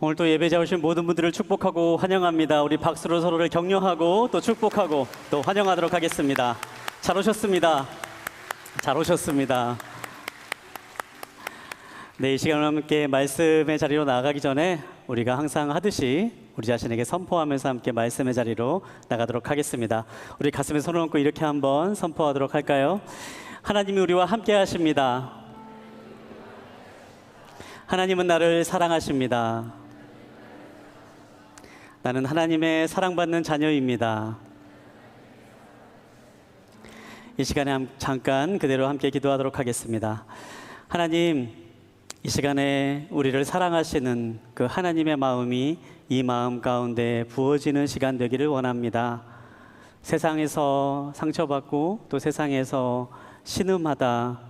오늘 또 예배자 오신 모든 분들을 축복하고 환영합니다. 우리 박수로 서로를 격려하고 또 축복하고 또 환영하도록 하겠습니다. 잘 오셨습니다. 잘 오셨습니다. 네, 이 시간을 함께 말씀의 자리로 나아가기 전에 우리가 항상 하듯이 우리 자신에게 선포하면서 함께 말씀의 자리로 나가도록 하겠습니다. 우리 가슴에 손을 얹고 이렇게 한번 선포하도록 할까요? 하나님이 우리와 함께 하십니다. 하나님은 나를 사랑하십니다. 나는 하나님의 사랑받는 자녀입니다. 이 시간에 잠깐 그대로 함께 기도하도록 하겠습니다. 하나님, 이 시간에 우리를 사랑하시는 그 하나님의 마음이 이 마음 가운데 부어지는 시간 되기를 원합니다. 세상에서 상처받고 또 세상에서 신음하다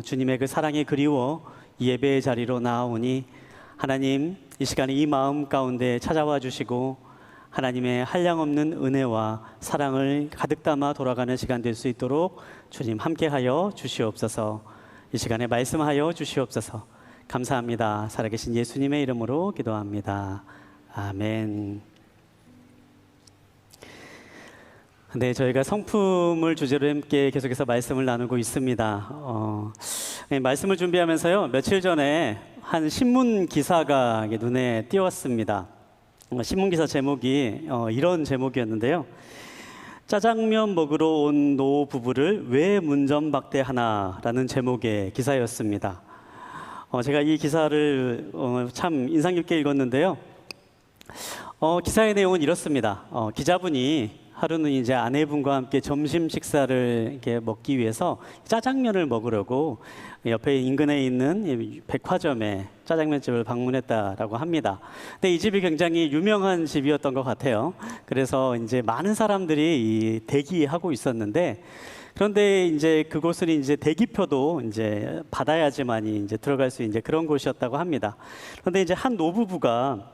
주님의 그 사랑이 그리워 예배의 자리로 나아오니 하나님, 이 시간에 이 마음 가운데 찾아와 주시고 하나님의 한량없는 은혜와 사랑을 가득 담아 돌아가는 시간 될 수 있도록 주님 함께하여 주시옵소서. 이 시간에 말씀하여 주시옵소서. 감사합니다. 살아계신 예수님의 이름으로 기도합니다. 아멘. 네, 저희가 성품을 주제로 함께 계속해서 말씀을 나누고 있습니다. 말씀을 준비하면서요, 며칠 전에 한 신문 기사가 눈에 띄었습니다. 신문 기사 제목이 이런 제목이었는데요. 짜장면 먹으러 온 노 부부를 왜 문전박대하나라는 제목의 기사였습니다. 제가 이 기사를 참 인상 깊게 읽었는데요. 기사의 내용은 이렇습니다. 기자분이 하루는 이제 아내분과 함께 점심 식사를 이렇게 먹기 위해서 짜장면을 먹으려고 옆에 인근에 있는 백화점에 짜장면집을 방문했다라고 합니다. 근데 이 집이 굉장히 유명한 집이었던 것 같아요. 그래서 이제 많은 사람들이 대기하고 있었는데, 그런데 이제 그곳은 이제 대기표도 이제 받아야지만이 이제 들어갈 수 있는 그런 곳이었다고 합니다. 그런데 이제 한 노부부가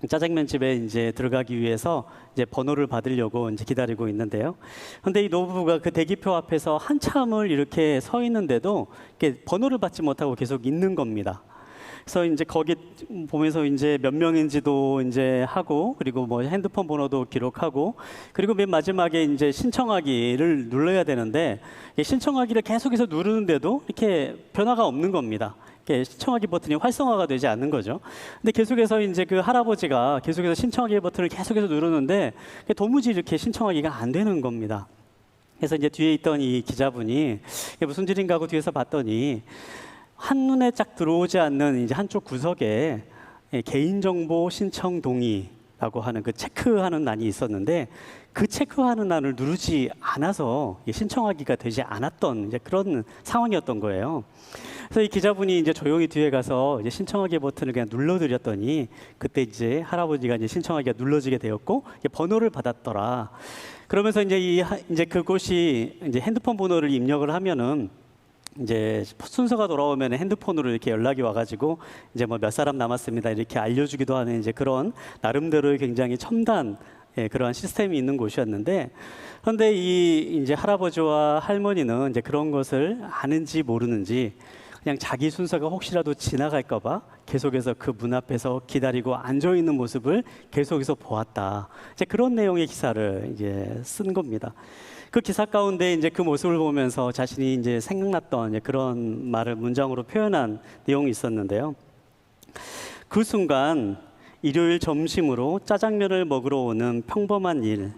짜장면 집에 이제 들어가기 위해서 이제 번호를 받으려고 이제 기다리고 있는데요. 그런데 이 노부부가 그 대기표 앞에서 한참을 이렇게 서 있는데도 이렇게 번호를 받지 못하고 계속 있는 겁니다. 그래서 이제 거기 보면서 이제 몇 명인지도 이제 하고, 그리고 뭐 핸드폰 번호도 기록하고, 그리고 맨 마지막에 이제 신청하기를 눌러야 되는데 신청하기를 계속해서 누르는데도 이렇게 변화가 없는 겁니다. 신청하기 버튼이 활성화가 되지 않는 거죠. 근데 계속해서 이제 그 할아버지가 계속해서 신청하기 버튼을 계속해서 누르는데 도무지 이렇게 신청하기가 안 되는 겁니다. 그래서 이제 뒤에 있던 이 기자분이 이게 무슨 일인가 하고 뒤에서 봤더니 한눈에 쫙 들어오지 않는 이제 한쪽 구석에 개인정보 신청 동의라고 하는 그 체크하는欄이 있었는데, 그 체크하는欄을 누르지 않아서 신청하기가 되지 않았던 이제 그런 상황이었던 거예요. 그래서 이 기자분이 이제 조용히 뒤에 가서 이제 신청하기 버튼을 그냥 눌러드렸더니 그때 이제 할아버지가 이제 신청하기가 눌러지게 되었고 번호를 받았더라. 그러면서 이제 그곳이 이제 핸드폰 번호를 입력을 하면은 이제 순서가 돌아오면 핸드폰으로 이렇게 연락이 와가지고 이제 뭐 몇 사람 남았습니다 이렇게 알려주기도 하는 이제 그런 나름대로의 굉장히 첨단 그러한 시스템이 있는 곳이었는데, 그런데 이 이제 할아버지와 할머니는 이제 그런 것을 아는지 모르는지 그냥 자기 순서가 혹시라도 지나갈까봐 계속해서 그 문 앞에서 기다리고 앉아 있는 모습을 계속해서 보았다. 이제 그런 내용의 기사를 이제 쓴 겁니다. 그 기사 가운데 이제 그 모습을 보면서 자신이 이제 생각났던 이제 그런 말을 문장으로 표현한 내용이 있었는데요. 그 순간 일요일 점심으로 짜장면을 먹으러 오는 평범한 일,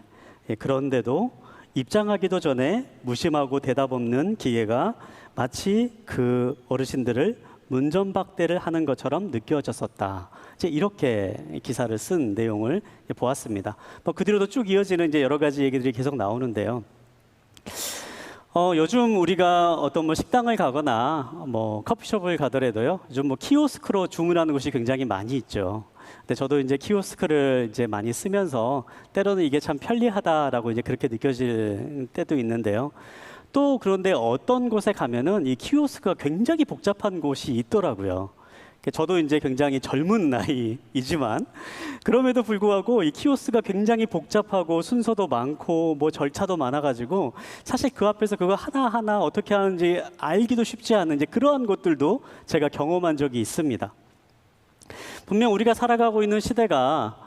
그런데도 입장하기도 전에 무심하고 대답 없는 기계가 마치 그 어르신들을 문전박대를 하는 것처럼 느껴졌었다. 이제 이렇게 기사를 쓴 내용을 보았습니다. 그 뒤로도 쭉 이어지는 이제 여러 가지 얘기들이 계속 나오는데요. 요즘 우리가 어떤 뭐 식당을 가거나 뭐 커피숍을 가더라도요, 요즘 뭐 키오스크로 주문하는 곳이 굉장히 많이 있죠. 근데 저도 이제 키오스크를 이제 많이 쓰면서 때로는 이게 참 편리하다라고 이제 그렇게 느껴질 때도 있는데요. 또 그런데 어떤 곳에 가면은 이 키오스크가 굉장히 복잡한 곳이 있더라고요. 저도 이제 굉장히 젊은 나이이지만 그럼에도 불구하고 이 키오스크가 굉장히 복잡하고 순서도 많고 뭐 절차도 많아가지고 사실 그 앞에서 그거 하나하나 어떻게 하는지 알기도 쉽지 않은 이제 그러한 것들도 제가 경험한 적이 있습니다. 분명 우리가 살아가고 있는 시대가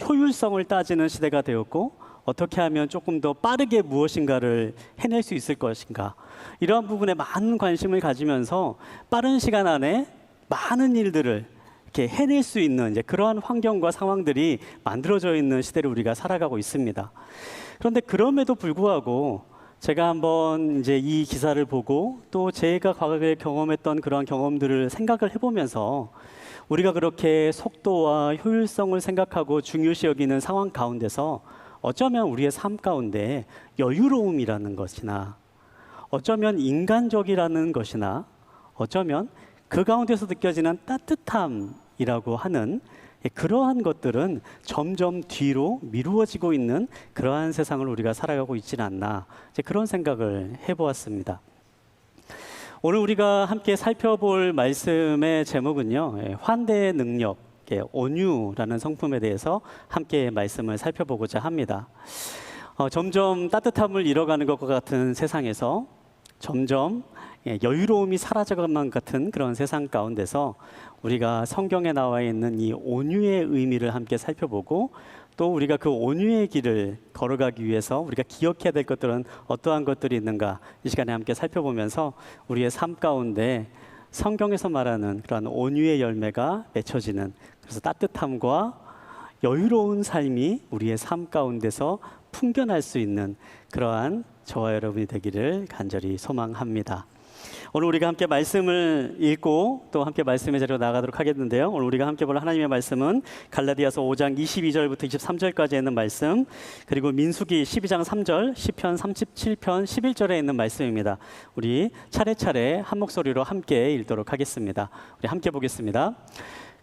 효율성을 따지는 시대가 되었고, 어떻게 하면 조금 더 빠르게 무엇인가를 해낼 수 있을 것인가, 이러한 부분에 많은 관심을 가지면서 빠른 시간 안에 많은 일들을 이렇게 해낼 수 있는 이제 그러한 환경과 상황들이 만들어져 있는 시대를 우리가 살아가고 있습니다. 그런데 그럼에도 불구하고 제가 한번 이제 이 기사를 보고 또 제가 과거에 경험했던 그러한 경험들을 생각을 해보면서, 우리가 그렇게 속도와 효율성을 생각하고 중요시 여기는 상황 가운데서 어쩌면 우리의 삶 가운데 여유로움이라는 것이나, 어쩌면 인간적이라는 것이나, 어쩌면 그 가운데서 느껴지는 따뜻함이라고 하는 그러한 것들은 점점 뒤로 미루어지고 있는 그러한 세상을 우리가 살아가고 있지는 않나, 이제 그런 생각을 해보았습니다. 오늘 우리가 함께 살펴볼 말씀의 제목은요, 환대의 능력, 온유라는 성품에 대해서 함께 말씀을 살펴보고자 합니다. 점점 따뜻함을 잃어가는 것과 같은 세상에서 점점 여유로움이 사라져가는 것 같은 그런 세상 가운데서 우리가 성경에 나와 있는 이 온유의 의미를 함께 살펴보고, 또 우리가 그 온유의 길을 걸어가기 위해서 우리가 기억해야 될 것들은 어떠한 것들이 있는가, 이 시간에 함께 살펴보면서 우리의 삶 가운데 성경에서 말하는 그러한 온유의 열매가 맺혀지는, 그래서 따뜻함과 여유로운 삶이 우리의 삶 가운데서 풍겨날 수 있는 그러한 저와 여러분이 되기를 간절히 소망합니다. 오늘 우리가 함께 말씀을 읽고 또 함께 말씀의 자리로 나가도록 하겠는데요, 오늘 우리가 함께 볼 하나님의 말씀은 갈라디아서 5장 22절부터 23절까지 있는 말씀, 그리고 민수기 12장 3절, 시편 37편 11절에 있는 말씀입니다. 우리 차례차례 한 목소리로 함께 읽도록 하겠습니다. 우리 함께 보겠습니다.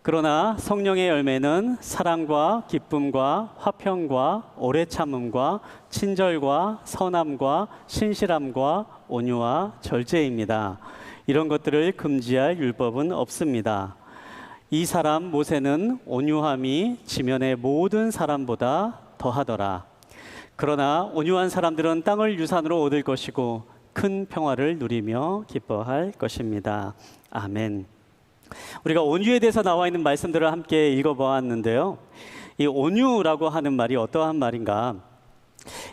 그러나 성령의 열매는 사랑과 기쁨과 화평과 오래 참음과 친절과 선함과 신실함과 온유와 절제입니다. 이런 것들을 금지할 율법은 없습니다. 이 사람 모세는 온유함이 지면의 모든 사람보다 더하더라. 그러나 온유한 사람들은 땅을 유산으로 얻을 것이고 큰 평화를 누리며 기뻐할 것입니다. 아멘. 우리가 온유에 대해서 나와 있는 말씀들을 함께 읽어보았는데요, 이 온유라고 하는 말이 어떠한 말인가?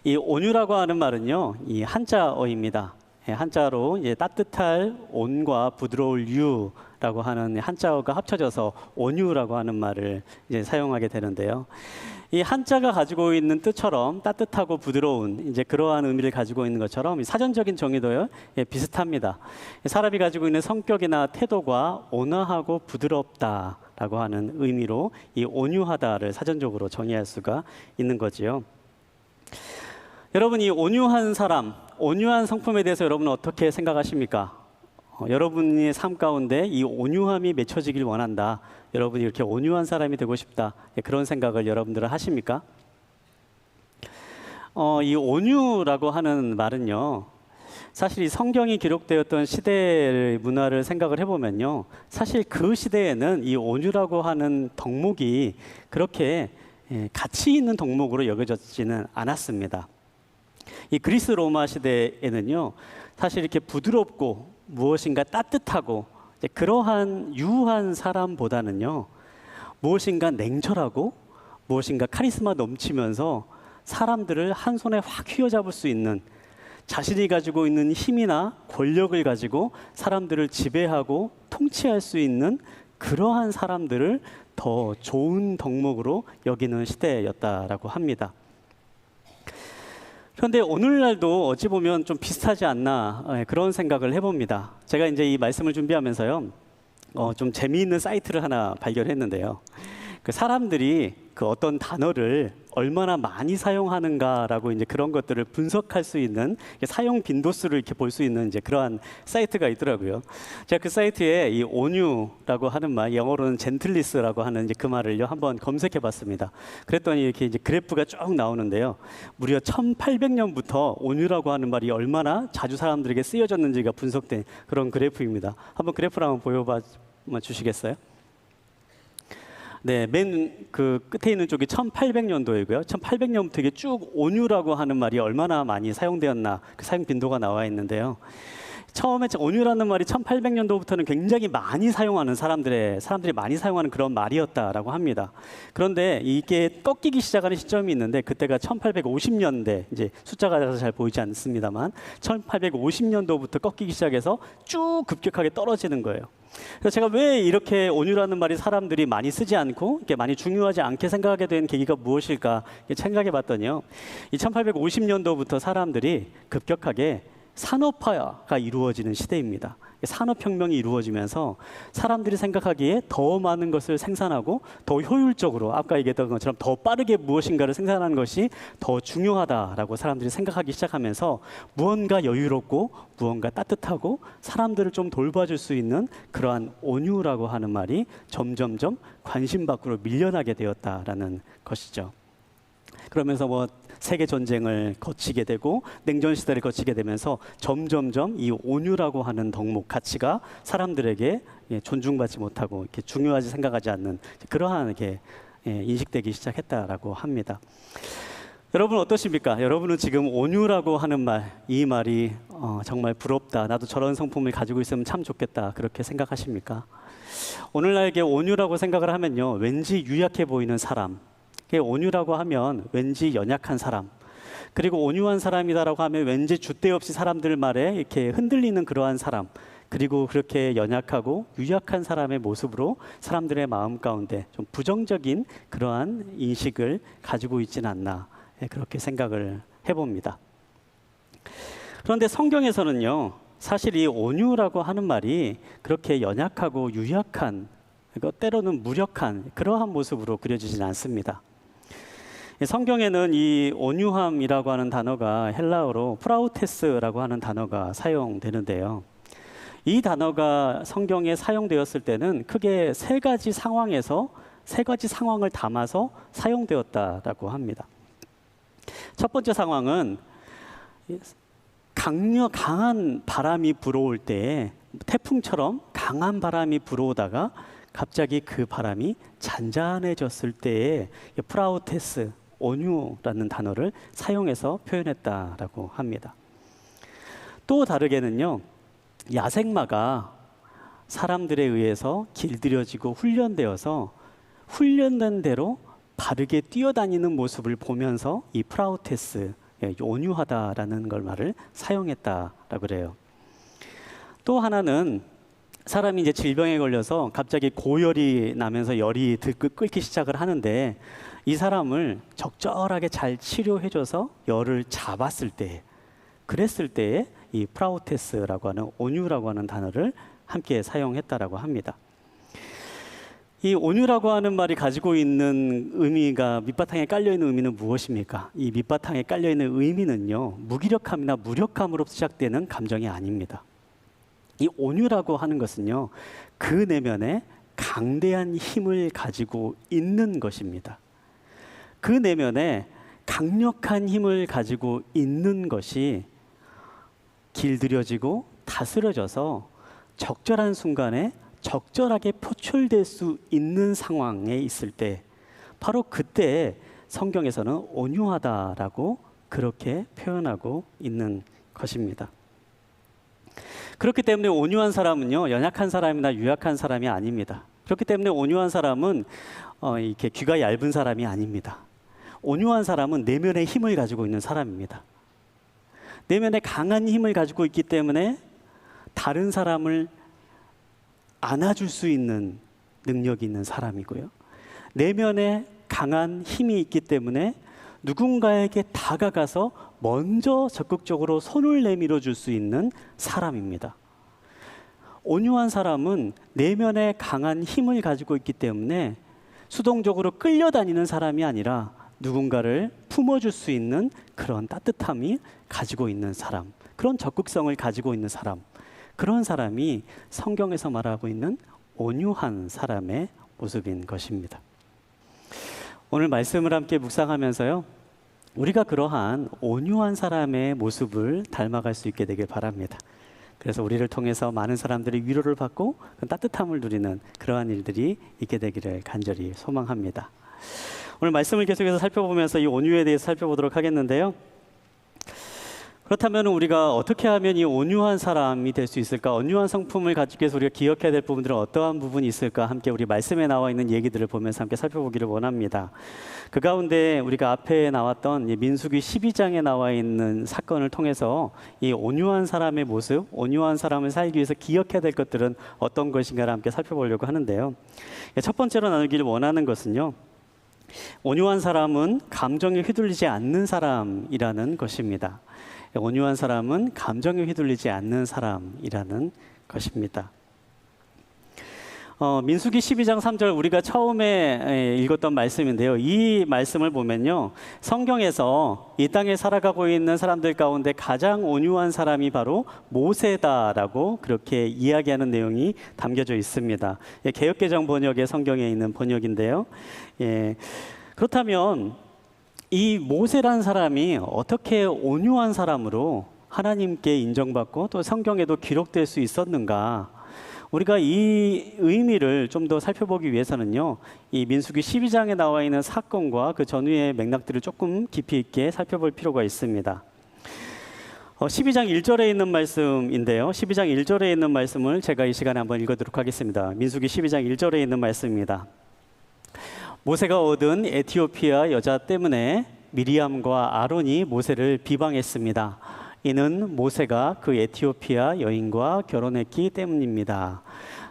이 온유라고 하는 말은요, 이 한자어입니다. 한자로 따뜻할 온과 부드러울 유라고 하는 한자어가 합쳐져서 온유라고 하는 말을 이제 사용하게 되는데요, 이 한자가 가지고 있는 뜻처럼 따뜻하고 부드러운 이제 그러한 의미를 가지고 있는 것처럼 사전적인 정의도요, 비슷합니다. 사람이 가지고 있는 성격이나 태도가 온화하고 부드럽다라고 하는 의미로 이 온유하다를 사전적으로 정의할 수가 있는 거지요. 여러분, 이 온유한 사람, 온유한 성품에 대해서 여러분은 어떻게 생각하십니까? 여러분의 삶 가운데 이 온유함이 맺혀지길 원한다, 여러분이 이렇게 온유한 사람이 되고 싶다, 그런 생각을 여러분들은 하십니까? 이 온유라고 하는 말은요, 사실 이 성경이 기록되었던 시대의 문화를 생각을 해보면요, 사실 그 시대에는 이 온유라고 하는 덕목이 그렇게 가치 있는 덕목으로 여겨졌지는 않았습니다. 이 그리스 로마 시대에는요, 사실 이렇게 부드럽고 무엇인가 따뜻하고 그러한 유한 사람보다는요, 무엇인가 냉철하고 무엇인가 카리스마 넘치면서 사람들을 한 손에 확 휘어잡을 수 있는, 자신이 가지고 있는 힘이나 권력을 가지고 사람들을 지배하고 통치할 수 있는 그러한 사람들을 더 좋은 덕목으로 여기는 시대였다라고 합니다. 그런데 오늘날도 어찌 보면 좀 비슷하지 않나, 그런 생각을 해봅니다. 제가 이제 이 말씀을 준비하면서요, 좀 재미있는 사이트를 하나 발견했는데요, 그 사람들이 그 어떤 단어를 얼마나 많이 사용하는가라고 이제 그런 것들을 분석할 수 있는 사용 빈도수를 이렇게 볼 수 있는 이제 그러한 사이트가 있더라고요. 제가 그 사이트에 이 온유라고 하는 말, 영어로는 젠틀리스라고 하는 이제 그 말을요 한번 검색해봤습니다. 그랬더니 이렇게 이제 그래프가 쭉 나오는데요, 무려 1800년부터 온유라고 하는 말이 얼마나 자주 사람들에게 쓰여졌는지가 분석된 그런 그래프입니다. 한번 그래프를 한번 보여봐 주시겠어요? 네, 맨 그 끝에 있는 쪽이 1800년도이고요. 1800년부터 이게 쭉 온유라고 하는 말이 얼마나 많이 사용되었나, 그 사용 빈도가 나와 있는데요. 처음에 온유라는 말이 1800년도부터는 굉장히 많이 사용하는 사람들이 많이 사용하는 그런 말이었다라고 합니다. 그런데 이게 꺾이기 시작하는 시점이 있는데 그때가 1850년대, 이제 숫자가 잘 보이지 않습니다만 1850년도부터 꺾이기 시작해서 쭉 급격하게 떨어지는 거예요. 그래서 제가 왜 이렇게 온유라는 말이 사람들이 많이 쓰지 않고 이렇게 많이 중요하지 않게 생각하게 된 계기가 무엇일까 생각해 봤더니요. 이 1850년도부터 사람들이 급격하게 산업화가 이루어지는 시대입니다. 산업혁명이 이루어지면서 사람들이 생각하기에 더 많은 것을 생산하고 더 효율적으로 아까 얘기했던 것처럼 더 빠르게 무엇인가를 생산하는 것이 더 중요하다라고 사람들이 생각하기 시작하면서 무언가 여유롭고 무언가 따뜻하고 사람들을 좀 돌봐줄 수 있는 그러한 온유라고 하는 말이 점점점 관심 밖으로 밀려나게 되었다라는 것이죠. 그러면서 세계 전쟁을 거치게 되고 냉전 시대를 거치게 되면서 점점점 이 온유라고 하는 덕목 가치가 사람들에게 존중받지 못하고 이렇게 중요하지 생각하지 않는 그러한 인식되기 시작했다라고 합니다. 여러분 어떠십니까? 여러분은 지금 온유라고 하는 말, 이 말이 정말 부럽다. 나도 저런 성품을 가지고 있으면 참 좋겠다. 그렇게 생각하십니까? 오늘날 온유라고 생각을 하면요, 왠지 유약해 보이는 사람. 온유라고 하면 왠지 연약한 사람, 그리고 온유한 사람이다라고 하면 왠지 줏대 없이 사람들 말에 이렇게 흔들리는 그러한 사람, 그리고 그렇게 연약하고 유약한 사람의 모습으로 사람들의 마음 가운데 좀 부정적인 그러한 인식을 가지고 있지는 않나, 그렇게 생각을 해봅니다. 그런데 성경에서는요, 사실 이 온유라고 하는 말이 그렇게 연약하고 유약한, 때로는 무력한 그러한 모습으로 그려지진 않습니다. 성경에는 이 온유함이라고 하는 단어가 헬라어로 프라우테스라고 하는 단어가 사용되는데요. 이 단어가 성경에 사용되었을 때는 크게 세 가지 상황에서 세 가지 상황을 담아서 사용되었다라고 합니다. 첫 번째 상황은 강한 바람이 불어올 때에 태풍처럼 강한 바람이 불어오다가 갑자기 그 바람이 잔잔해졌을 때에 프라우테스, 온유라는 단어를 사용해서 표현했다라고 합니다. 또 다르게는요, 야생마가 사람들에 의해서 길들여지고 훈련되어서 훈련된 대로 바르게 뛰어다니는 모습을 보면서 이 프라우테스, 온유하다라는 걸 말을 사용했다라고 그래요. 또 하나는 사람이 이제 질병에 걸려서 갑자기 고열이 나면서 열이 끓기 시작을 하는데 이 사람을 적절하게 잘 치료해줘서 열을 잡았을 때, 그랬을 때에 이 프라우테스라고 하는 온유라고 하는 단어를 함께 사용했다라고 합니다. 이 온유라고 하는 말이 가지고 있는 의미가, 밑바탕에 깔려있는 의미는 무엇입니까? 이 밑바탕에 깔려있는 의미는요, 무기력함이나 무력함으로 시작되는 감정이 아닙니다. 이 온유라고 하는 것은요, 그 내면에 강대한 힘을 가지고 있는 것입니다. 그 내면에 강력한 힘을 가지고 있는 것이 길들여지고 다스려져서 적절한 순간에 적절하게 표출될 수 있는 상황에 있을 때, 바로 그때 성경에서는 온유하다라고 그렇게 표현하고 있는 것입니다. 그렇기 때문에 온유한 사람은요, 연약한 사람이나 유약한 사람이 아닙니다. 그렇기 때문에 온유한 사람은 이렇게 귀가 얇은 사람이 아닙니다. 온유한 사람은 내면의 힘을 가지고 있는 사람입니다. 내면에 강한 힘을 가지고 있기 때문에 다른 사람을 안아줄 수 있는 능력이 있는 사람이고요. 내면에 강한 힘이 있기 때문에 누군가에게 다가가서 먼저 적극적으로 손을 내밀어 줄 수 있는 사람입니다. 온유한 사람은 내면에 강한 힘을 가지고 있기 때문에 수동적으로 끌려다니는 사람이 아니라 누군가를 품어줄 수 있는 그런 따뜻함이 가지고 있는 사람, 그런 적극성을 가지고 있는 사람, 그런 사람이 성경에서 말하고 있는 온유한 사람의 모습인 것입니다. 오늘 말씀을 함께 묵상하면서요, 우리가 그러한 온유한 사람의 모습을 닮아갈 수 있게 되길 바랍니다. 그래서 우리를 통해서 많은 사람들이 위로를 받고 따뜻함을 누리는 그러한 일들이 있게 되기를 간절히 소망합니다. 오늘 말씀을 계속해서 살펴보면서 이 온유에 대해서 살펴보도록 하겠는데요. 그렇다면 우리가 어떻게 하면 이 온유한 사람이 될 수 있을까? 온유한 성품을 가지기 위해서 우리가 기억해야 될 부분들은 어떠한 부분이 있을까? 함께 우리 말씀에 나와 있는 얘기들을 보면서 함께 살펴보기를 원합니다. 그 가운데 우리가 앞에 나왔던 이 민수기 12장에 나와 있는 사건을 통해서 이 온유한 사람의 모습, 온유한 사람을 살기 위해서 기억해야 될 것들은 어떤 것인가를 함께 살펴보려고 하는데요. 첫 번째로 나누기를 원하는 것은요, 온유한 사람은 감정에 휘둘리지 않는 사람이라는 것입니다. 온유한 사람은 감정에 휘둘리지 않는 사람이라는 것입니다. 민수기 12장 3절 우리가 처음에 읽었던 말씀인데요. 이 말씀을 보면요, 성경에서 이 땅에 살아가고 있는 사람들 가운데 가장 온유한 사람이 바로 모세다라고 그렇게 이야기하는 내용이 담겨져 있습니다. 개역개정 번역의 성경에 있는 번역인데요. 그렇다면 이 모세라는 사람이 어떻게 온유한 사람으로 하나님께 인정받고 또 성경에도 기록될 수 있었는가? 우리가 이 의미를 좀 더 살펴보기 위해서는요, 이 민수기 12장에 나와 있는 사건과 그 전후의 맥락들을 조금 깊이 있게 살펴볼 필요가 있습니다. 12장 1절에 있는 말씀인데요. 12장 1절에 있는 말씀을 제가 이 시간에 한번 읽어드리도록 하겠습니다. 민수기 12장 1절에 있는 말씀입니다. 모세가 얻은 에티오피아 여자 때문에 미리암과 아론이 모세를 비방했습니다. 이는 모세가 그 에티오피아 여인과 결혼했기 때문입니다.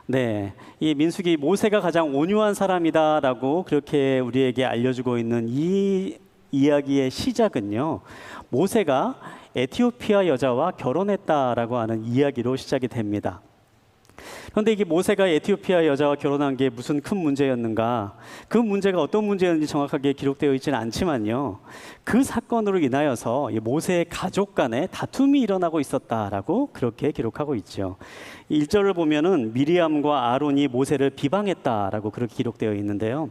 네, 이 민수기 모세가 가장 온유한 사람이다라고 그렇게 우리에게 알려주고 있는 이 이야기의 시작은요, 모세가 에티오피아 여자와 결혼했다라고 하는 이야기로 시작이 됩니다. 그런데 이게 모세가 에티오피아 여자와 결혼한 게 무슨 큰 문제였는가? 그 문제가 어떤 문제였는지 정확하게 기록되어 있지는 않지만요, 그 사건으로 인하여서 모세의 가족 간에 다툼이 일어나고 있었다라고 그렇게 기록하고 있죠. 1절을 보면은 미리암과 아론이 모세를 비방했다라고 그렇게 기록되어 있는데요.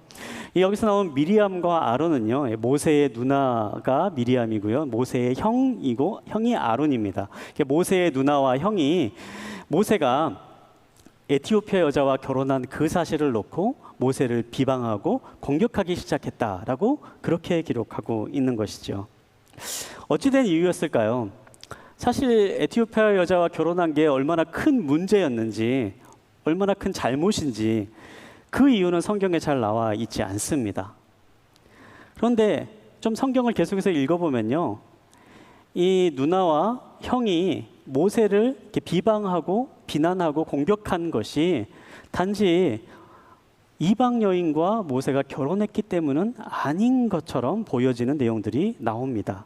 여기서 나온 미리암과 아론은요, 모세의 누나가 미리암이고요, 모세의 형이 아론입니다. 모세의 누나와 형이 모세가 에티오피아 여자와 결혼한 그 사실을 놓고 모세를 비방하고 공격하기 시작했다라고 그렇게 기록하고 있는 것이죠. 어찌된 이유였을까요? 사실 에티오피아 여자와 결혼한 게 얼마나 큰 문제였는지, 얼마나 큰 잘못인지 그 이유는 성경에 잘 나와 있지 않습니다. 그런데 좀 성경을 계속해서 읽어보면요, 이 누나와 형이 모세를 이렇게 비방하고 비난하고 공격한 것이 단지 이방 여인과 모세가 결혼했기 때문은 아닌 것처럼 보여지는 내용들이 나옵니다.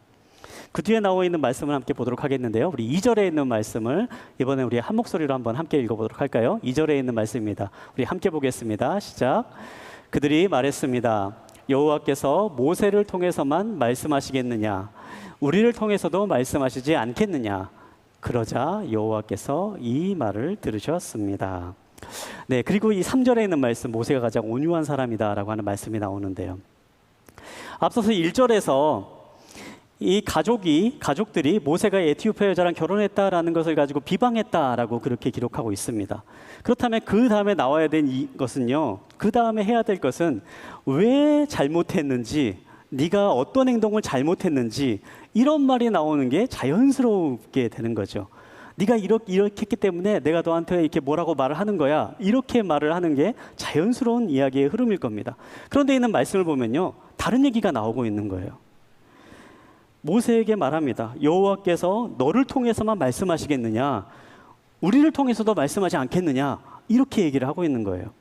그 뒤에 나와 있는 말씀을 함께 보도록 하겠는데요. 우리 2절에 있는 말씀을 이번에 우리 한 목소리로 한번 함께 읽어보도록 할까요? 2절에 있는 말씀입니다. 우리 함께 보겠습니다. 시작. 그들이 말했습니다. 여호와께서 모세를 통해서만 말씀하시겠느냐? 우리를 통해서도 말씀하시지 않겠느냐? 그러자 여호와께서 이 말을 들으셨습니다. 네, 그리고 이 3절에 있는 말씀, 모세가 가장 온유한 사람이다라고 하는 말씀이 나오는데요. 앞서서 1절에서 이 가족들이 모세가 에티오피아 여자랑 결혼했다라는 것을 가지고 비방했다라고 그렇게 기록하고 있습니다. 그렇다면 그 다음에 나와야 될 것은요, 그 다음에 해야 될 것은 왜 잘못했는지, 네가 어떤 행동을 잘못했는지 이런 말이 나오는 게 자연스럽게 되는 거죠. 네가 이렇게 했기 때문에 내가 너한테 이렇게 뭐라고 말을 하는 거야, 이렇게 말을 하는 게 자연스러운 이야기의 흐름일 겁니다. 그런데 있는 말씀을 보면요, 다른 얘기가 나오고 있는 거예요. 모세에게 말합니다. 여호와께서 너를 통해서만 말씀하시겠느냐? 우리를 통해서도 말씀하지 않겠느냐? 이렇게 얘기를 하고 있는 거예요.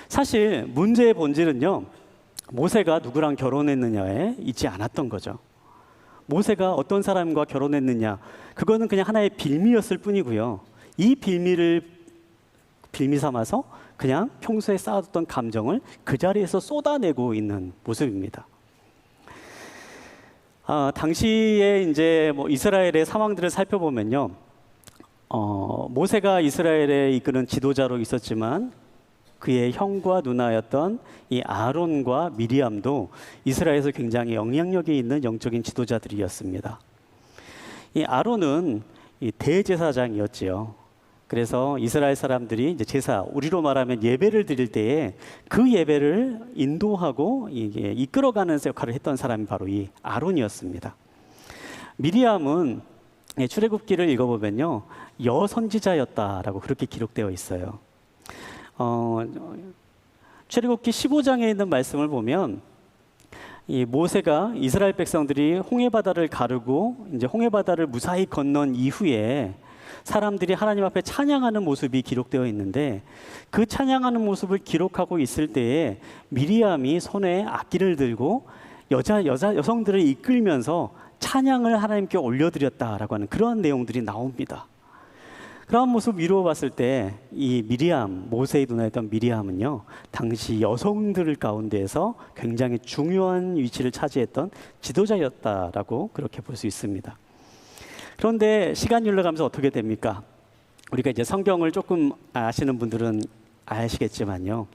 사실 문제의 본질은요, 모세가 누구랑 결혼했느냐에 있지 않았던 거죠. 모세가 어떤 사람과 결혼했느냐, 그거는 그냥 하나의 빌미였을 뿐이고요. 이 빌미를 빌미 삼아서 그냥 평소에 쌓아뒀던 감정을 그 자리에서 쏟아내고 있는 모습입니다. 당시에 이제 이스라엘의 상황들을 살펴보면요, 모세가 이스라엘에 이끄는 지도자로 있었지만 그의 형과 누나였던 이 아론과 미리암도 이스라엘에서 굉장히 영향력이 있는 영적인 지도자들이었습니다. 이 아론은 이 대제사장이었지요. 그래서 이스라엘 사람들이 이제 제사, 우리로 말하면 예배를 드릴 때에 그 예배를 인도하고 이게 이끌어가는 역할을 했던 사람이 바로 이 아론이었습니다. 미리암은 출애굽기를 읽어보면요, 여선지자였다라고 그렇게 기록되어 있어요. 출애굽기 15장에 있는 말씀을 보면 이 모세가 이스라엘 백성들이 홍해 바다를 가르고 이제 홍해 바다를 무사히 건넌 이후에 사람들이 하나님 앞에 찬양하는 모습이 기록되어 있는데, 그 찬양하는 모습을 기록하고 있을 때에 미리암이 손에 악기를 들고 여성들을 이끌면서 찬양을 하나님께 올려드렸다라고 하는 그러한 내용들이 나옵니다. 그런 모습 미루어 봤을 때 이 미리암, 모세의 누나였던 미리암은요, 당시 여성들 가운데에서 굉장히 중요한 위치를 차지했던 지도자였다라고 그렇게 볼 수 있습니다. 그런데 시간이 흘러가면서 어떻게 됩니까? 우리가 이제 성경을 조금 아시는 분들은 아시겠지만요,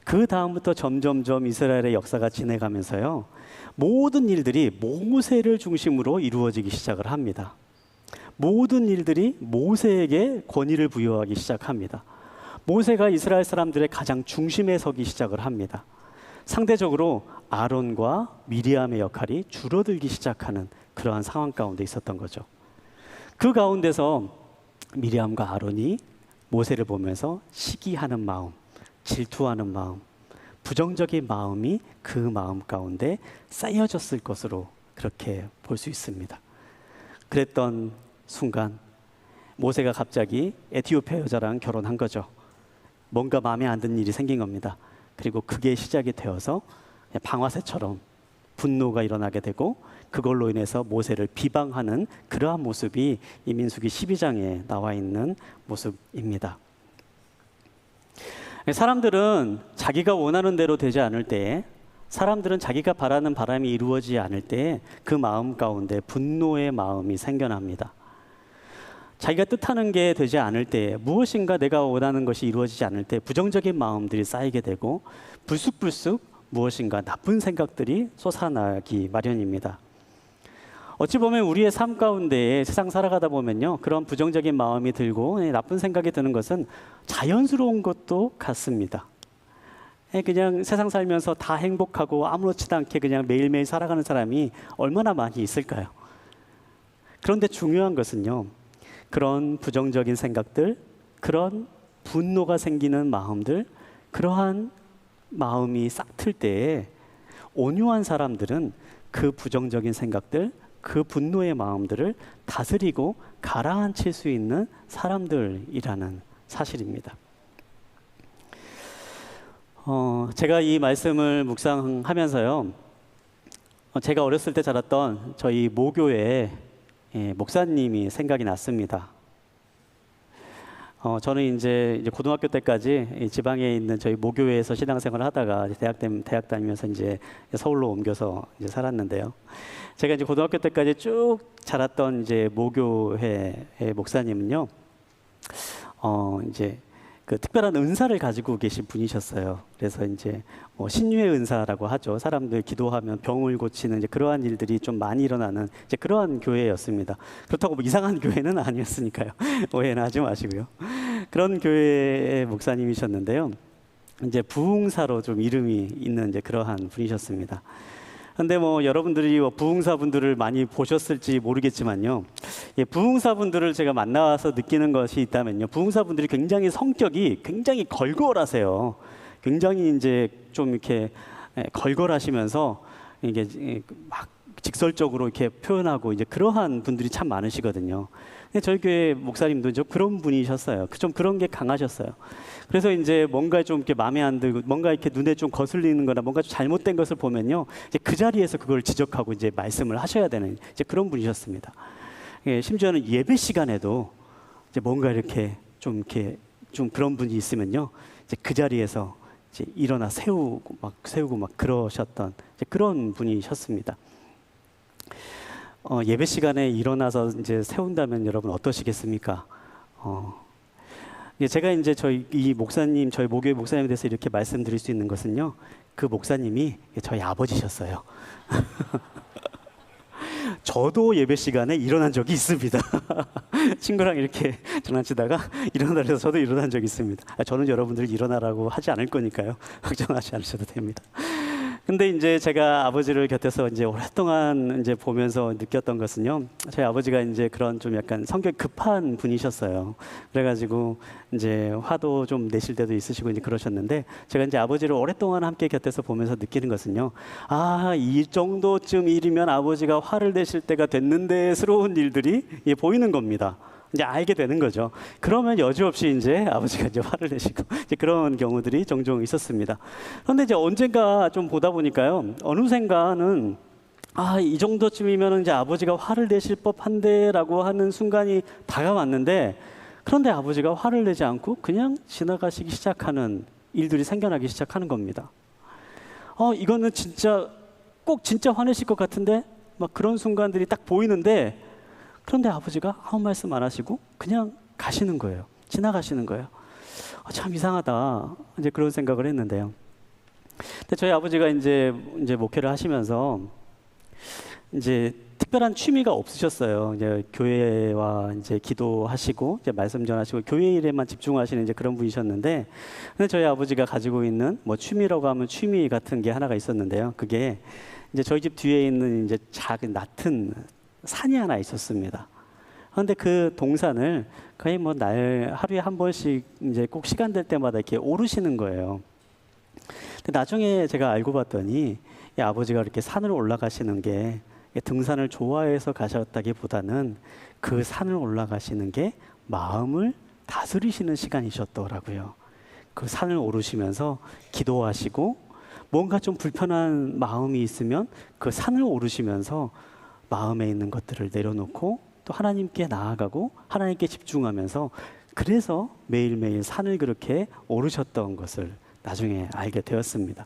그 다음부터 점점점 이스라엘의 역사가 지내가면서요, 모든 일들이 모세를 중심으로 이루어지기 시작을 합니다. 모든 일들이 모세에게 권위를 부여하기 시작합니다. 모세가 이스라엘 사람들의 가장 중심에 서기 시작을 합니다. 상대적으로 아론과 미리암의 역할이 줄어들기 시작하는 그러한 상황 가운데 있었던 거죠. 그 가운데서 미리암과 아론이 모세를 보면서 시기하는 마음, 질투하는 마음, 부정적인 마음이 그 마음 가운데 쌓여졌을 것으로 그렇게 볼 수 있습니다. 그랬던 순간 모세가 갑자기 에티오피아 여자랑 결혼한 거죠. 뭔가 마음에 안 드는 일이 생긴 겁니다. 그리고 그게 시작이 되어서 방아쇠처럼 분노가 일어나게 되고, 그걸로 인해서 모세를 비방하는 그러한 모습이 이 민수기 12장에 나와 있는 모습입니다. 사람들은 자기가 원하는 대로 되지 않을 때, 사람들은 자기가 바라는 바람이 이루어지지 않을 때 그 마음 가운데 분노의 마음이 생겨납니다. 자기가 뜻하는 게 되지 않을 때, 무엇인가 내가 원하는 것이 이루어지지 않을 때 부정적인 마음들이 쌓이게 되고, 불쑥불쑥 무엇인가 나쁜 생각들이 솟아나기 마련입니다. 어찌 보면 우리의 삶 가운데 세상 살아가다 보면요, 그런 부정적인 마음이 들고 나쁜 생각이 드는 것은 자연스러운 것도 같습니다. 그냥 세상 살면서 다 행복하고 아무렇지도 않게 그냥 매일매일 살아가는 사람이 얼마나 많이 있을까요? 그런데 중요한 것은요, 그런 부정적인 생각들, 그런 분노가 생기는 마음들, 그러한 마음이 싹틀 때에 온유한 사람들은 그 부정적인 생각들, 그 분노의 마음들을 다스리고 가라앉힐 수 있는 사람들이라는 사실입니다. 제가 이 말씀을 묵상하면서요, 제가 어렸을 때 자랐던 저희 모교의 목사님이 생각이 났습니다. 저는 이제 고등학교 때까지 지방에 있는 저희 모교회에서 신앙생활을 하다가 대학 다니면서 이제 서울로 옮겨서 이제 살았는데요. 제가 이제 고등학교 때까지 쭉 자랐던 이제 모교회의 목사님은요, 이제 그 특별한 은사를 가지고 계신 분이셨어요. 그래서 이제 신유의 은사라고 하죠. 사람들 기도하면 병을 고치는 이제 그러한 일들이 좀 많이 일어나는 이제 그러한 교회였습니다. 그렇다고 뭐 이상한 교회는 아니었으니까요. 오해는 하지 마시고요. 그런 교회의 목사님이셨는데요. 이제 부흥사로 좀 이름이 있는 이제 그러한 분이셨습니다. 근데 뭐 여러분들이 부흥사분들을 많이 보셨을지 모르겠지만요, 부흥사분들을 제가 만나서 느끼는 것이 있다면요, 부흥사분들이 굉장히 성격이 굉장히 걸걸하세요. 굉장히 이제 좀 이렇게 걸걸하시면서 이게 막 직설적으로 이렇게 표현하고 이제 그러한 분들이 참 많으시거든요. 근데 저희 교회 목사님도 좀 그런 분이셨어요. 좀 그런 게 강하셨어요. 그래서 이제 뭔가 좀 이렇게 마음에 안 들고 뭔가 이렇게 눈에 좀 거슬리는 거나 뭔가 좀 잘못된 것을 보면요, 이제 그 자리에서 그걸 지적하고 이제 말씀을 하셔야 되는 이제 그런 분이셨습니다. 심지어는 예배 시간에도 이제 뭔가 이렇게 좀 그런 분이 있으면요, 이제 그 자리에서 이제 일어나 세우고 막 그러셨던 이제 그런 분이셨습니다. 예배 시간에 일어나서 이제 세운다면 여러분 어떠시겠습니까? 제가 이제 저희 모교회 목사님에 대해서 이렇게 말씀드릴 수 있는 것은요, 그 목사님이 저희 아버지셨어요. 저도 예배 시간에 일어난 적이 있습니다. 친구랑 이렇게 장난치다가 일어나라 해서 저도 일어난 적이 있습니다. 저는 여러분들 일어나라고 하지 않을 거니까요. 걱정하지 않으셔도 됩니다. 근데 이제 제가 아버지를 곁에서 이제 오랫동안 이제 보면서 느꼈던 것은요. 저희 아버지가 이제 그런 좀 약간 성격 급한 분이셨어요. 그래가지고 이제 화도 좀 내실 때도 있으시고 이제 그러셨는데, 제가 이제 아버지를 오랫동안 함께 곁에서 보면서 느끼는 것은요. 아, 이 정도쯤 일이면 아버지가 화를 내실 때가 됐는데스러운 일들이 보이는 겁니다. 이제 알게 되는 거죠. 그러면 여지없이 이제 아버지가 이제 화를 내시고 이제 그런 경우들이 종종 있었습니다. 그런데 이제 언젠가 좀 보다 보니까요, 어느샌가는 아, 이 정도쯤이면 이제 아버지가 화를 내실 법한데라고 하는 순간이 다가왔는데, 그런데 아버지가 화를 내지 않고 그냥 지나가시기 시작하는 일들이 생겨나기 시작하는 겁니다. 이거는 진짜 꼭 진짜 화내실 것 같은데 막 그런 순간들이 딱 보이는데, 그런데 아버지가 아무 말씀 안 하시고 그냥 가시는 거예요. 지나가시는 거예요. 참 이상하다. 이제 그런 생각을 했는데요. 근데 저희 아버지가 이제 목회를 하시면서 이제 특별한 취미가 없으셨어요. 이제 교회와 이제 기도하시고 이제 말씀 전하시고 교회 일에만 집중하시는 이제 그런 분이셨는데, 근데 저희 아버지가 가지고 있는 뭐 취미라고 하면 취미 같은 게 하나가 있었는데요. 그게 이제 저희 집 뒤에 있는 이제 작은 낮은 산이 하나 있었습니다. 그런데 그 동산을 거의 뭐 하루에 한 번씩 이제 꼭 시간 될 때마다 이렇게 오르시는 거예요. 근데 나중에 제가 알고 봤더니 이 아버지가 이렇게 산을 올라가시는 게 등산을 좋아해서 가셨다기보다는 그 산을 올라가시는 게 마음을 다스리시는 시간이셨더라고요. 그 산을 오르시면서 기도하시고 뭔가 좀 불편한 마음이 있으면 그 산을 오르시면서 마음에 있는 것들을 내려놓고 또 하나님께 나아가고 하나님께 집중하면서, 그래서 매일매일 산을 그렇게 오르셨던 것을 나중에 알게 되었습니다.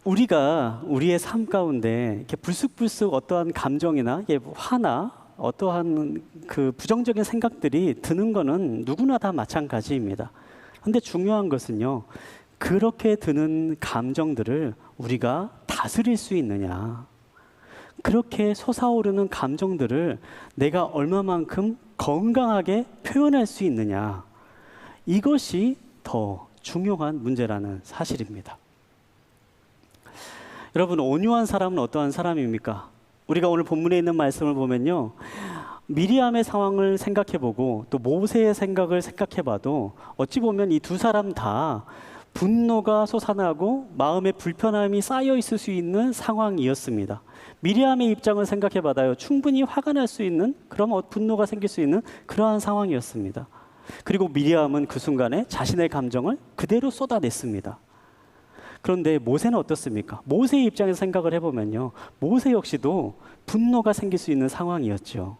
우리가 우리의 삶 가운데 이렇게 불쑥불쑥 어떠한 감정이나 화나 어떠한 그 부정적인 생각들이 드는 거는 누구나 다 마찬가지입니다. 그런데 중요한 것은요, 그렇게 드는 감정들을 우리가 다스릴 수 있느냐, 그렇게 솟아오르는 감정들을 내가 얼마만큼 건강하게 표현할 수 있느냐, 이것이 더 중요한 문제라는 사실입니다. 여러분, 온유한 사람은 어떠한 사람입니까? 우리가 오늘 본문에 있는 말씀을 보면요, 미리암의 상황을 생각해보고 또 모세의 생각을 생각해봐도 어찌 보면 이 두 사람 다 분노가 솟아나고 마음의 불편함이 쌓여 있을 수 있는 상황이었습니다. 미리암의 입장을 생각해봐도요, 충분히 화가 날 수 있는, 그런 분노가 생길 수 있는 그러한 상황이었습니다. 그리고 미리암은 그 순간에 자신의 감정을 그대로 쏟아냈습니다. 그런데 모세는 어떻습니까? 모세의 입장에서 생각을 해보면요, 모세 역시도 분노가 생길 수 있는 상황이었죠.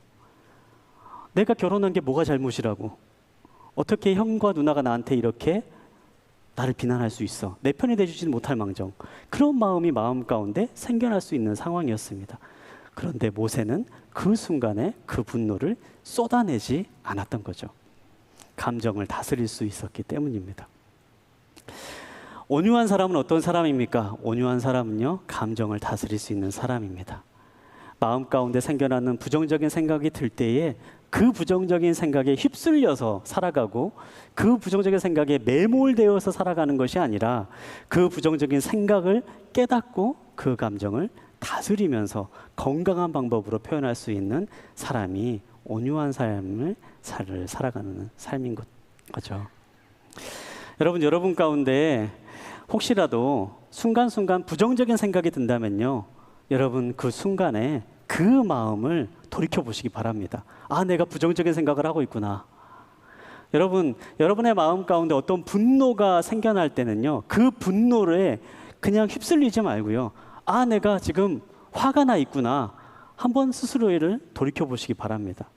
내가 결혼한 게 뭐가 잘못이라고, 어떻게 형과 누나가 나한테 이렇게 나를 비난할 수 있어, 내 편이 돼주지는 못할 망정, 그런 마음이 마음 가운데 생겨날 수 있는 상황이었습니다. 그런데 모세는 그 순간에 그 분노를 쏟아내지 않았던 거죠. 감정을 다스릴 수 있었기 때문입니다. 온유한 사람은 어떤 사람입니까? 온유한 사람은요, 감정을 다스릴 수 있는 사람입니다. 마음 가운데 생겨나는 부정적인 생각이 들 때에 그 부정적인 생각에 휩쓸려서 살아가고 그 부정적인 생각에 매몰되어서 살아가는 것이 아니라 그 부정적인 생각을 깨닫고 그 감정을 다스리면서 건강한 방법으로 표현할 수 있는 사람이 온유한 삶을 살아가는 삶인 거죠. 여러분 가운데 혹시라도 순간순간 부정적인 생각이 든다면요, 여러분 그 순간에 그 마음을 돌이켜 보시기 바랍니다. 아, 내가 부정적인 생각을 하고 있구나. 여러분의 마음 가운데 어떤 분노가 생겨날 때는요, 그 분노를 그냥 휩쓸리지 말고요, 아, 내가 지금 화가 나 있구나, 한번 스스로를 돌이켜 보시기 바랍니다.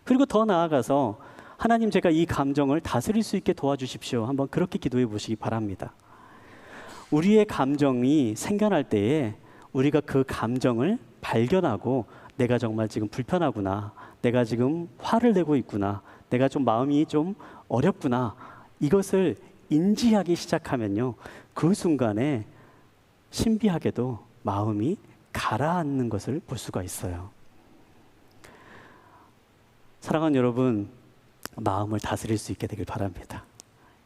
그리고 더 나아가서 하나님, 제가 이 감정을 다스릴 수 있게 도와주십시오, 한번 그렇게 기도해 보시기 바랍니다. 우리의 감정이 생겨날 때에 우리가 그 감정을 발견하고 내가 정말 지금 불편하구나, 내가 지금 화를 내고 있구나, 내가 좀 마음이 좀 어렵구나, 이것을 인지하기 시작하면요, 그 순간에 신비하게도 마음이 가라앉는 것을 볼 수가 있어요. 사랑하는 여러분, 마음을 다스릴 수 있게 되길 바랍니다.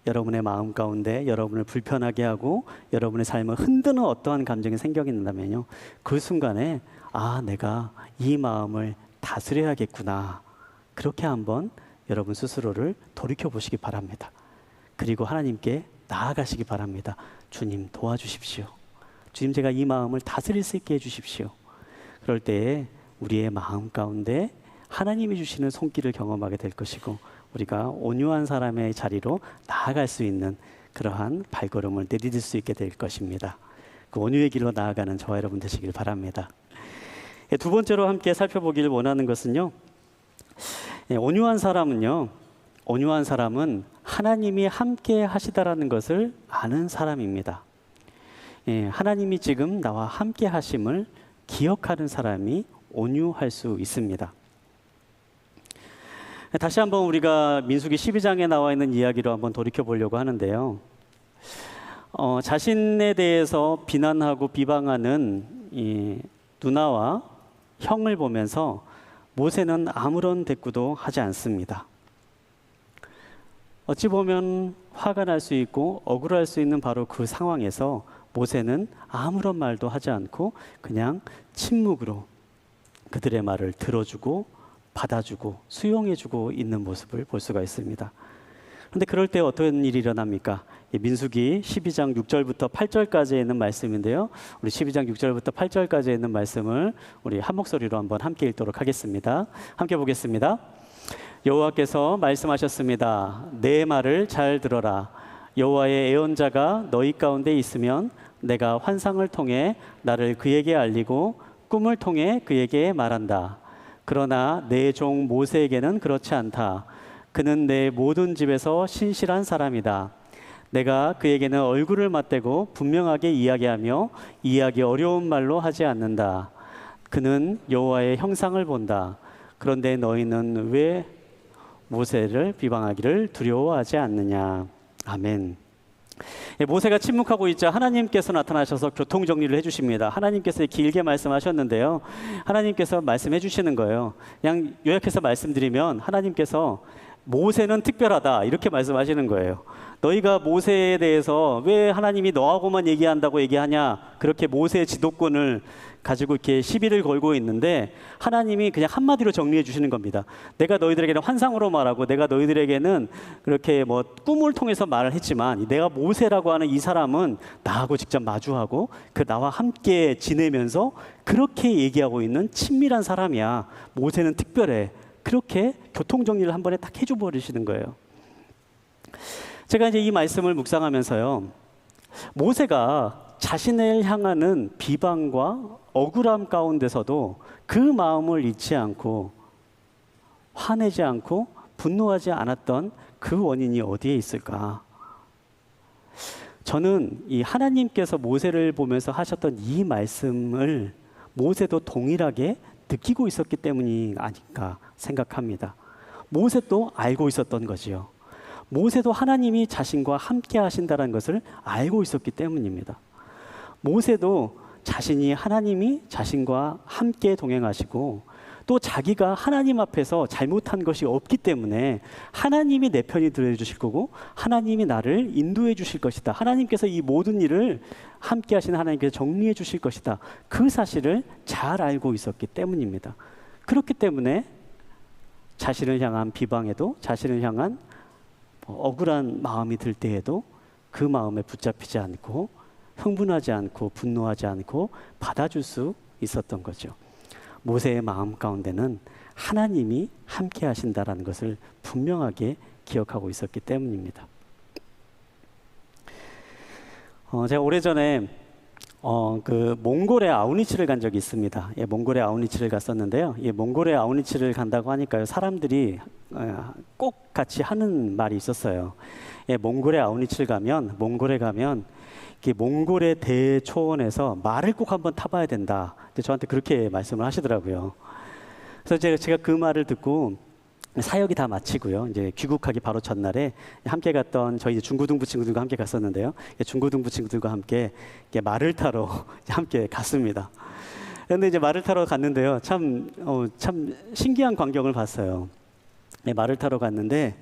여러분의 마음 가운데 여러분을 불편하게 하고 여러분의 삶을 흔드는 어떠한 감정이 생겨난다면요, 그 순간에 내가 이 마음을 다스려야겠구나, 그렇게 한번 여러분 스스로를 돌이켜 보시기 바랍니다. 그리고 하나님께 나아가시기 바랍니다. 주님 도와주십시오. 주님, 제가 이 마음을 다스릴 수 있게 해주십시오. 그럴 때에 우리의 마음 가운데 하나님이 주시는 손길을 경험하게 될 것이고, 우리가 온유한 사람의 자리로 나아갈 수 있는 그러한 발걸음을 내디딜 수 있게 될 것입니다. 그 온유의 길로 나아가는 저와 여러분 되시길 바랍니다. 두 번째로 함께 살펴보길 원하는 것은요, 온유한 사람은 하나님이 함께 하시다라는 것을 아는 사람입니다. 하나님이 지금 나와 함께 하심을 기억하는 사람이 온유할 수 있습니다. 다시 한번 우리가 민수기 12장에 나와 있는 이야기로 한번 돌이켜 보려고 하는데요. 자신에 대해서 비난하고 비방하는 이 누나와 형을 보면서 모세는 아무런 대꾸도 하지 않습니다. 어찌 보면 화가 날 수 있고 억울할 수 있는 바로 그 상황에서 모세는 아무런 말도 하지 않고 그냥 침묵으로 그들의 말을 들어주고 받아주고 수용해주고 있는 모습을 볼 수가 있습니다. 그런데 그럴 때 어떤 일이 일어납니까? 민수기 12장 6절부터 8절까지 있는 말씀인데요, 우리 12장 6절부터 8절까지 있는 말씀을 우리 한 목소리로 한번 함께 읽도록 하겠습니다. 함께 보겠습니다. 여호와께서 말씀하셨습니다. 내 말을 잘 들어라. 여호와의 예언자가 너희 가운데 있으면 내가 환상을 통해 나를 그에게 알리고 꿈을 통해 그에게 말한다. 그러나 내 종 모세에게는 그렇지 않다. 그는 내 모든 집에서 신실한 사람이다. 내가 그에게는 얼굴을 맞대고 분명하게 이야기하며 이해하기 어려운 말로 하지 않는다. 그는 여호와의 형상을 본다. 그런데 너희는 왜 모세를 비방하기를 두려워하지 않느냐. 아멘. 모세가 침묵하고 있자 하나님께서 나타나셔서 교통정리를 해주십니다. 하나님께서 길게 말씀하셨는데요, 하나님께서 말씀해 주시는 거예요. 그냥 요약해서 말씀드리면 하나님께서 모세는 특별하다 이렇게 말씀하시는 거예요. 너희가 모세에 대해서 왜 하나님이 너하고만 얘기한다고 얘기하냐, 그렇게 모세의 지도권을 가지고 이렇게 시비를 걸고 있는데 하나님이 그냥 한마디로 정리해 주시는 겁니다. 내가 너희들에게는 환상으로 말하고 내가 너희들에게는 그렇게 뭐 꿈을 통해서 말을 했지만 내가 모세라고 하는 이 사람은 나하고 직접 마주하고 그 나와 함께 지내면서 그렇게 얘기하고 있는 친밀한 사람이야. 모세는 특별해. 그렇게 교통정리를 한 번에 딱 해줘 버리시는 거예요. 제가 이제 이 말씀을 묵상하면서요, 모세가 자신을 향하는 비방과 억울함 가운데서도 그 마음을 잊지 않고 화내지 않고 분노하지 않았던 그 원인이 어디에 있을까? 저는 이 하나님께서 모세를 보면서 하셨던 이 말씀을 모세도 동일하게 느끼고 있었기 때문이 아닐까 생각합니다. 모세도 알고 있었던 거지요. 모세도 하나님이 자신과 함께 하신다는 것을 알고 있었기 때문입니다. 모세도 자신이 하나님이 자신과 함께 동행하시고 또 자기가 하나님 앞에서 잘못한 것이 없기 때문에 하나님이 내 편이 들어주실 거고 하나님이 나를 인도해 주실 것이다. 하나님께서 이 모든 일을 함께 하시는 하나님께서 정리해 주실 것이다. 그 사실을 잘 알고 있었기 때문입니다. 그렇기 때문에 자신을 향한 비방에도 자신을 향한 억울한 마음이 들 때에도 그 마음에 붙잡히지 않고 흥분하지 않고 분노하지 않고 받아줄 수 있었던 거죠. 모세의 마음 가운데는 하나님이 함께 하신다라는 것을 분명하게 기억하고 있었기 때문입니다. 제가 오래전에 그 몽골의 아우니치를 간 적이 있습니다. 몽골의 아우니치를 갔었는데요. 몽골의 아우니치를 간다고 하니까요, 사람들이 꼭 같이 하는 말이 있었어요. 몽골의 아우니치를 가면, 몽골에 가면 몽골의 대초원에서 말을 꼭 한번 타봐야 된다. 저한테 그렇게 말씀을 하시더라고요. 그래서 제가 그 말을 듣고 사역이 다 마치고요, 이제 귀국하기 바로 전날에 함께 갔던 저희 중고등부 친구들과 함께 갔었는데요. 중고등부 친구들과 함께 말을 타러 함께 갔습니다. 그런데 이제 말을 타러 갔는데요, 참 신기한 광경을 봤어요. 말을 타러 갔는데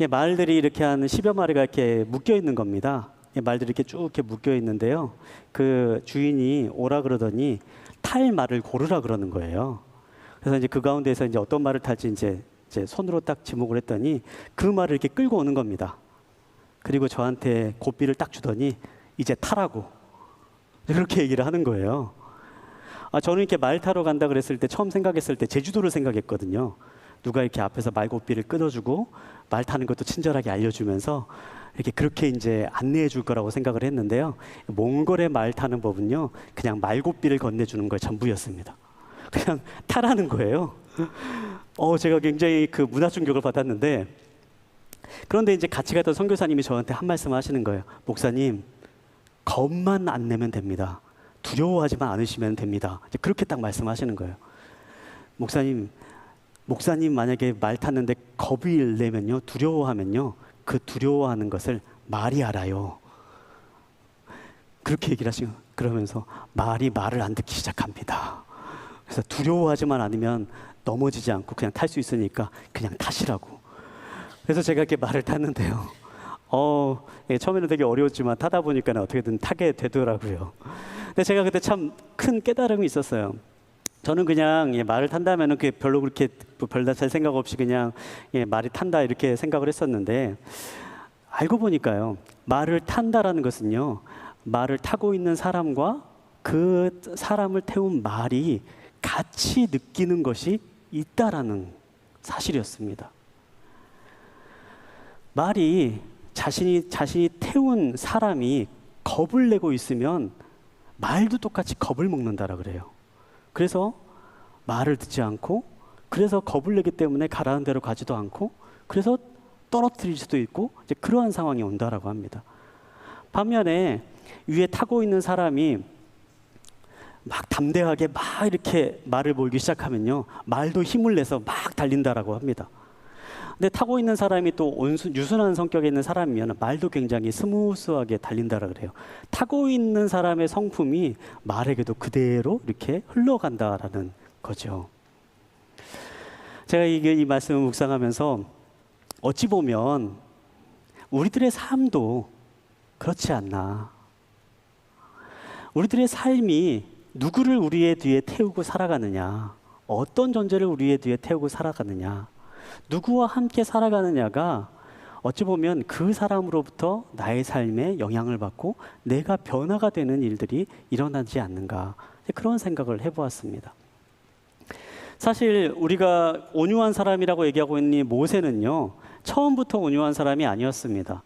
말들이 이렇게 한 10여 마리가 이렇게 묶여 있는 겁니다. 말들이 이렇게 쭉 이렇게 묶여 있는데요. 그 주인이 오라 그러더니 탈 말을 고르라 그러는 거예요. 그래서 이제 그 가운데서 이제 어떤 말을 탈지 이제 손으로 딱 지목을 했더니 그 말을 이렇게 끌고 오는 겁니다. 그리고 저한테 고삐를 딱 주더니 이제 타라고 그렇게 얘기를 하는 거예요. 저는 이렇게 말 타러 간다 그랬을 때 처음 생각했을 때 제주도를 생각했거든요. 누가 이렇게 앞에서 말고삐를 끊어주고 말 타는 것도 친절하게 알려주면서 이렇게 그렇게 이제 안내해 줄 거라고 생각을 했는데요. 몽골의 말 타는 법은요, 그냥 말고삐를 건네주는 거에 전부였습니다. 그냥 타라는 거예요. 제가 굉장히 그 문화 충격을 받았는데, 그런데 이제 같이 갔던 선교사님이 저한테 한 말씀 하시는 거예요. 목사님, 겁만 안 내면 됩니다. 두려워하지만 않으시면 됩니다. 이제 그렇게 딱 말씀하시는 거예요. 목사님 만약에 말 탔는데 겁이 내면요, 두려워하면요, 그 두려워하는 것을 말이 알아요. 그렇게 얘기를 하시고 그러면서 말이 말을 안 듣기 시작합니다. 그래서 두려워하지만 않으면 넘어지지 않고 그냥 탈 수 있으니까 그냥 타시라고. 그래서 제가 이렇게 말을 탔는데요. 처음에는 되게 어려웠지만 타다 보니까 어떻게든 타게 되더라고요. 근데 제가 그때 참 큰 깨달음이 있었어요. 저는 그냥 말을 탄다면 별로 그렇게 별다른 생각 없이 그냥 말이 탄다 이렇게 생각을 했었는데, 알고 보니까요, 말을 탄다라는 것은요, 말을 타고 있는 사람과 그 사람을 태운 말이 같이 느끼는 것이 있다라는 사실이었습니다. 말이 자신이 태운 사람이 겁을 내고 있으면 말도 똑같이 겁을 먹는다라 그래요. 그래서 말을 듣지 않고, 그래서 겁을 내기 때문에 가라는 대로 가지도 않고, 그래서 떨어뜨릴 수도 있고, 이제 그러한 상황이 온다라고 합니다. 반면에 위에 타고 있는 사람이 막 담대하게 막 이렇게 말을 몰기 시작하면요, 말도 힘을 내서 막 달린다라고 합니다. 근데 타고 있는 사람이 또 유순한 성격에 있는 사람이면 말도 굉장히 스무스하게 달린다라 그래요. 타고 있는 사람의 성품이 말에게도 그대로 이렇게 흘러간다라는 거죠. 제가 이 말씀을 묵상하면서 어찌 보면 우리들의 삶도 그렇지 않나. 우리들의 삶이 누구를 우리의 뒤에 태우고 살아가느냐, 어떤 존재를 우리의 뒤에 태우고 살아가느냐, 누구와 함께 살아가느냐가 어찌 보면 그 사람으로부터 나의 삶에 영향을 받고 내가 변화가 되는 일들이 일어나지 않는가, 그런 생각을 해보았습니다. 사실 우리가 온유한 사람이라고 얘기하고 있는 이 모세는요, 처음부터 온유한 사람이 아니었습니다.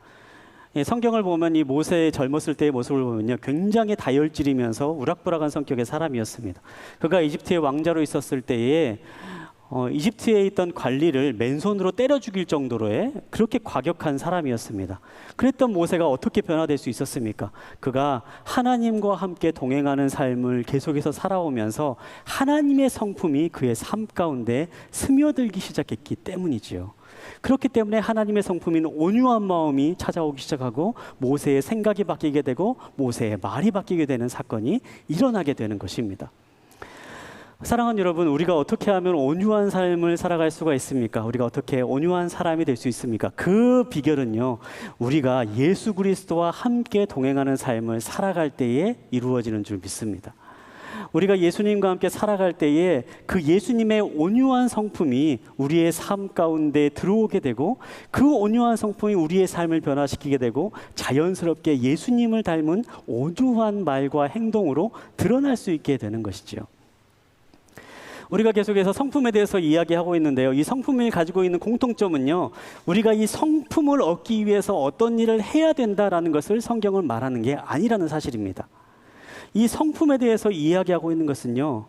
성경을 보면 이 모세의 젊었을 때의 모습을 보면요, 굉장히 다혈질이면서 우락부락한 성격의 사람이었습니다. 그가 이집트의 왕자로 있었을 때에 이집트에 있던 관리를 맨손으로 때려 죽일 정도로의 그렇게 과격한 사람이었습니다. 그랬던 모세가 어떻게 변화될 수 있었습니까? 그가 하나님과 함께 동행하는 삶을 계속해서 살아오면서 하나님의 성품이 그의 삶 가운데 스며들기 시작했기 때문이지요. 그렇기 때문에 하나님의 성품인 온유한 마음이 찾아오기 시작하고 모세의 생각이 바뀌게 되고 모세의 말이 바뀌게 되는 사건이 일어나게 되는 것입니다. 사랑하는 여러분, 우리가 어떻게 하면 온유한 삶을 살아갈 수가 있습니까? 우리가 어떻게 온유한 사람이 될 수 있습니까? 그 비결은요, 우리가 예수 그리스도와 함께 동행하는 삶을 살아갈 때에 이루어지는 줄 믿습니다. 우리가 예수님과 함께 살아갈 때에 그 예수님의 온유한 성품이 우리의 삶 가운데 들어오게 되고, 그 온유한 성품이 우리의 삶을 변화시키게 되고 자연스럽게 예수님을 닮은 온유한 말과 행동으로 드러날 수 있게 되는 것이죠. 우리가 계속해서 성품에 대해서 이야기하고 있는데요, 이 성품이 가지고 있는 공통점은요, 우리가 이 성품을 얻기 위해서 어떤 일을 해야 된다라는 것을 성경은 말하는 게 아니라는 사실입니다. 이 성품에 대해서 이야기하고 있는 것은요,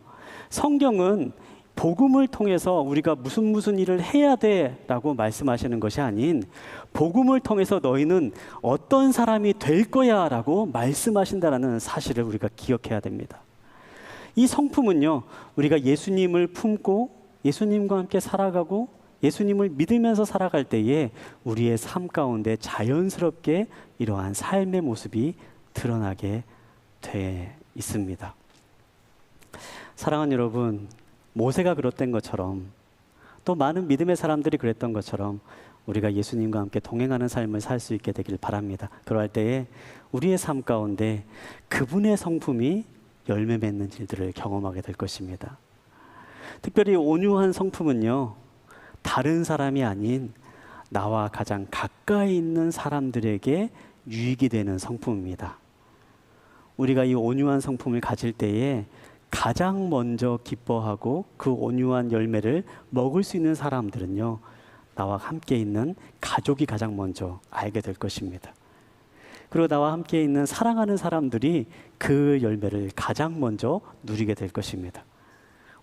성경은 복음을 통해서 우리가 무슨 일을 해야 돼라고 말씀하시는 것이 아닌, 복음을 통해서 너희는 어떤 사람이 될 거야 라고 말씀하신다는 사실을 우리가 기억해야 됩니다. 이 성품은요, 우리가 예수님을 품고 예수님과 함께 살아가고 예수님을 믿으면서 살아갈 때에 우리의 삶 가운데 자연스럽게 이러한 삶의 모습이 드러나게 돼 있습니다. 사랑하는 여러분, 모세가 그랬던 것처럼, 또 많은 믿음의 사람들이 그랬던 것처럼, 우리가 예수님과 함께 동행하는 삶을 살 수 있게 되길 바랍니다. 그러할 때에 우리의 삶 가운데 그분의 성품이 열매 맺는 일들을 경험하게 될 것입니다. 특별히 온유한 성품은요, 다른 사람이 아닌 나와 가장 가까이 있는 사람들에게 유익이 되는 성품입니다. 우리가 이 온유한 성품을 가질 때에 가장 먼저 기뻐하고 그 온유한 열매를 먹을 수 있는 사람들은요, 나와 함께 있는 가족이 가장 먼저 알게 될 것입니다. 그리고 나와 함께 있는 사랑하는 사람들이 그 열매를 가장 먼저 누리게 될 것입니다.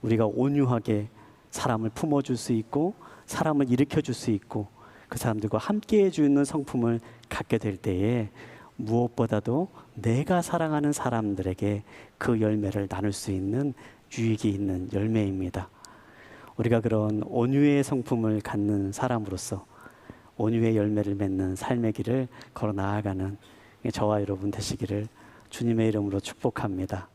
우리가 온유하게 사람을 품어줄 수 있고 사람을 일으켜줄 수 있고 그 사람들과 함께 해주는 성품을 갖게 될 때에 무엇보다도 내가 사랑하는 사람들에게 그 열매를 나눌 수 있는 유익이 있는 열매입니다. 우리가 그런 온유의 성품을 갖는 사람으로서 온유의 열매를 맺는 삶의 길을 걸어 나아가는 저와 여러분 되시기를 주님의 이름으로 축복합니다.